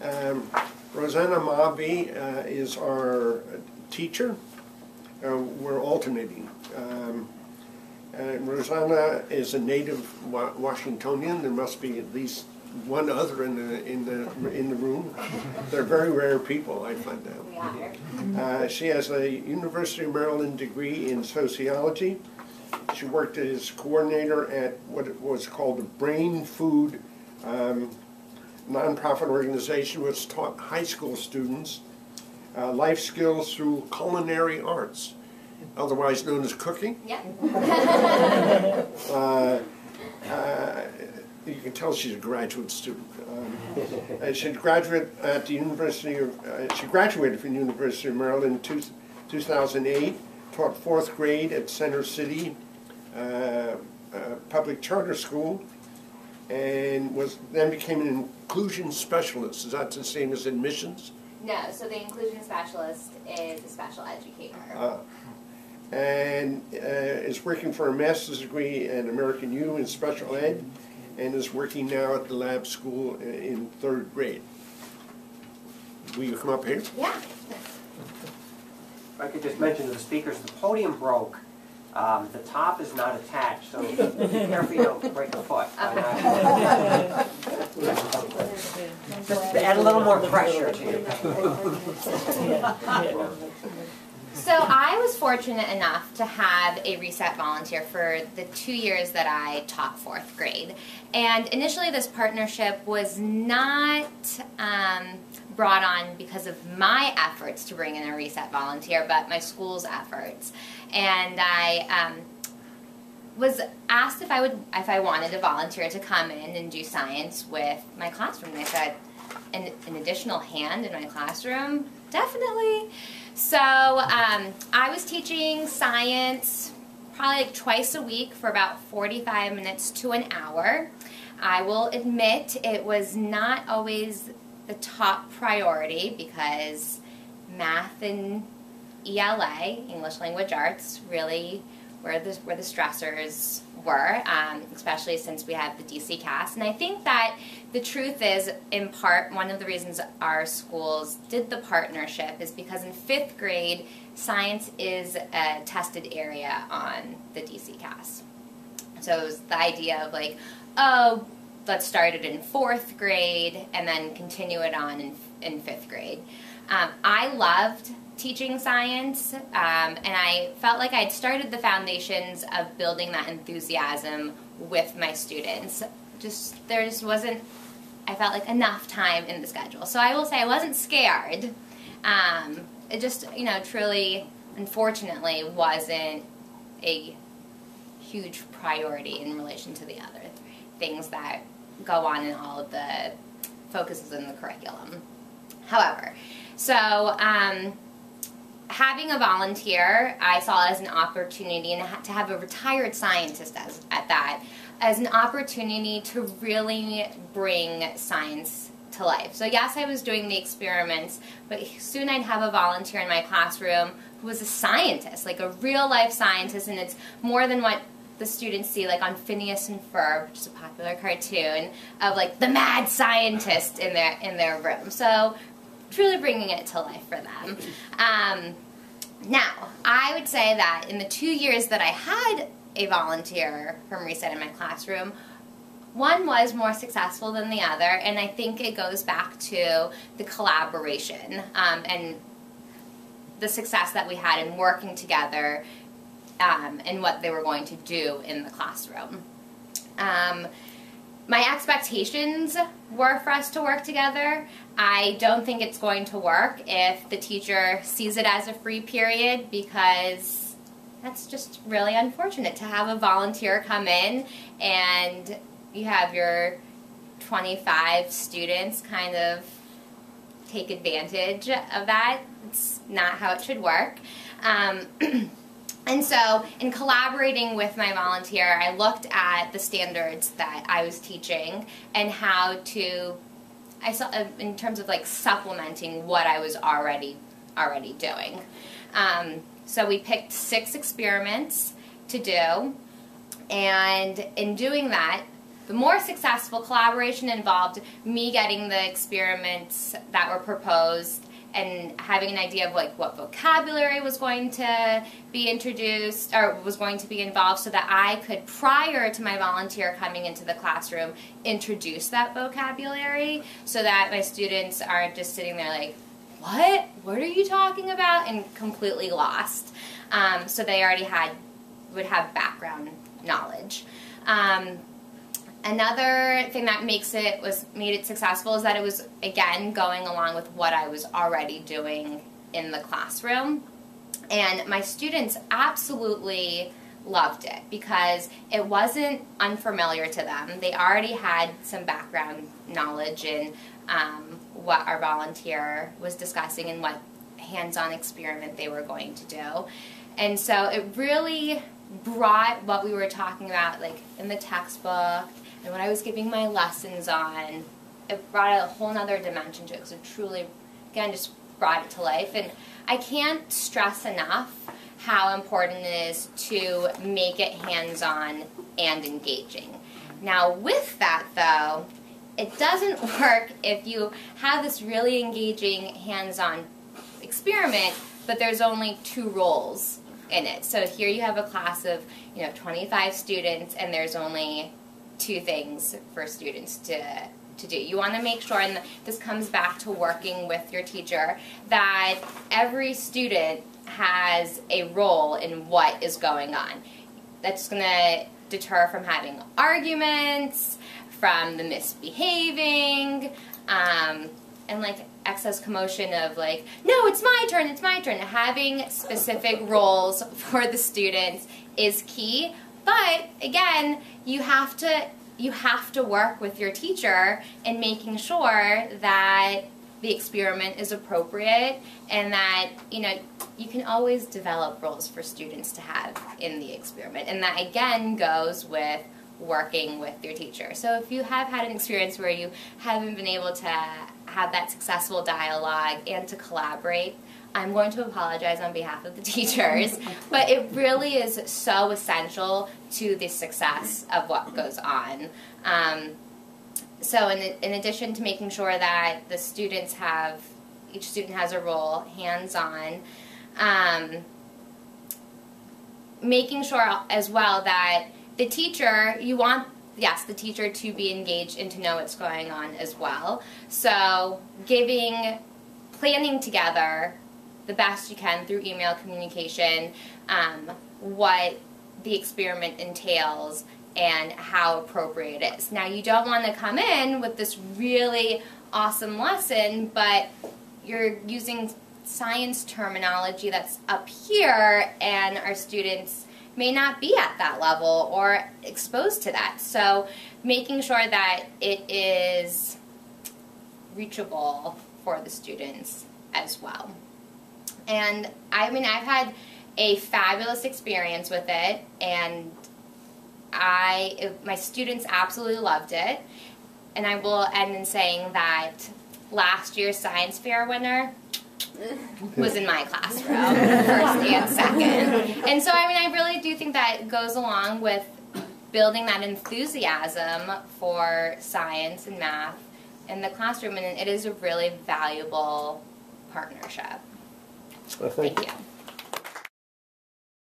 Rossana Mahvi is our teacher. We're alternating. Rossana is a native Washingtonian. There must be at least one other in the room. They're very rare people, I find out. We are. She has a University of Maryland degree in sociology. She worked as coordinator at what was called the Brain Food nonprofit organization, which taught high school students life skills through culinary arts, otherwise known as cooking. Yeah. You can tell she's a graduate student. She's a graduate at the University of, she graduated from the University of Maryland in 2008, taught 4th grade at Center City Public Charter School, and then became an inclusion specialist. Is that the same as admissions? No, so the inclusion specialist is a special educator. And is working for a master's degree at American U in special ed, and is working now at the lab school in 3rd grade. Will you come up here? Yeah. If I could just mention to the speakers, the podium broke. The top is not attached, so be careful you don't break a foot. Just to add a little more pressure to you. So I was fortunate enough to have a Reset volunteer for the 2 years that I taught 4th grade. And initially this partnership was not brought on because of my efforts to bring in a Reset volunteer, but my school's efforts. And I was asked if I wanted a volunteer to come in and do science with my classroom. They said, an additional hand in my classroom? Definitely. So I was teaching science probably like twice a week for about 45 minutes to an hour. I will admit it was not always the top priority because math and ELA, English Language Arts, really where the stressors were, especially since we have the DC cast. And I think that the truth is, in part, one of the reasons our schools did the partnership is because in 5th grade, science is a tested area on the DC cast. So it was the idea of like, oh, let's start it in 4th grade and then continue it on in 5th grade. I loved teaching science, and I felt like I'd started the foundations of building that enthusiasm with my students. There just wasn't, I felt like, enough time in the schedule. So I will say I wasn't scared. It just, truly, unfortunately, wasn't a huge priority in relation to the other things that go on in all of the focuses in the curriculum. However, so having a volunteer, I saw as an opportunity, and to have a retired scientist at that, as an opportunity to really bring science to life. So yes, I was doing the experiments, but soon I'd have a volunteer in my classroom who was a scientist, like a real-life scientist, and it's more than what the students see like on Phineas and Ferb, which is a popular cartoon, of like the mad scientist in their room. So truly bringing it to life for them. Now, I would say that in the 2 years that I had a volunteer from Reset in my classroom, one was more successful than the other, and I think it goes back to the collaboration and the success that we had in working together and what they were going to do in the classroom. My expectations were for us to work together. I don't think it's going to work if the teacher sees it as a free period, because that's just really unfortunate to have a volunteer come in and you have your 25 students kind of take advantage of that. It's not how it should work. And so, in collaborating with my volunteer, I looked at the standards that I was teaching and how to, I saw in terms of like supplementing what I was already doing. So we picked 6 experiments to do, and in doing that, the more successful collaboration involved me getting the experiments that were proposed and having an idea of like what vocabulary was going to be introduced or was going to be involved, so that I could, prior to my volunteer coming into the classroom, introduce that vocabulary so that my students aren't just sitting there like, what are you talking about, and completely lost. So they already would have background knowledge. Another thing that made it successful is that it was, again, going along with what I was already doing in the classroom. And my students absolutely loved it because it wasn't unfamiliar to them. They already had some background knowledge in what our volunteer was discussing and what hands-on experiment they were going to do. And so it really brought what we were talking about, like in the textbook, and what I was giving my lessons on, it brought a whole nother dimension to it, because it truly, again, just brought it to life. And I can't stress enough how important it is to make it hands-on and engaging. Now with that though, it doesn't work if you have this really engaging hands-on experiment, but there's only 2 roles in it. So here you have a class of 25 students, and there's only 2 things for students to do. You want to make sure, and this comes back to working with your teacher, that every student has a role in what is going on. That's going to deter from having arguments, from the misbehaving, and like excess commotion of like, no, it's my turn, it's my turn. Having specific roles for the students is key. But again, you have to work with your teacher in making sure that the experiment is appropriate, and that you can always develop roles for students to have in the experiment. And that again goes with working with your teacher. So if you have had an experience where you haven't been able to have that successful dialogue and to collaborate, I'm going to apologize on behalf of the teachers, but it really is so essential to the success of what goes on. So in addition to making sure that the students each student has a role, hands-on, making sure as well that the teacher, you want, yes, the teacher to be engaged and to know what's going on as well. So planning together the best you can through email communication, what the experiment entails and how appropriate it is. Now, you don't want to come in with this really awesome lesson, but you're using science terminology that's up here, and our students may not be at that level or exposed to that. So making sure that it is reachable for the students as well. And I mean, I've had a fabulous experience with it, and my students absolutely loved it. And I will end in saying that last year's science fair winner was in my classroom, first and second. And so, I mean, I really do think that goes along with building that enthusiasm for science and math in the classroom, and it is a really valuable partnership. Well, Thank you.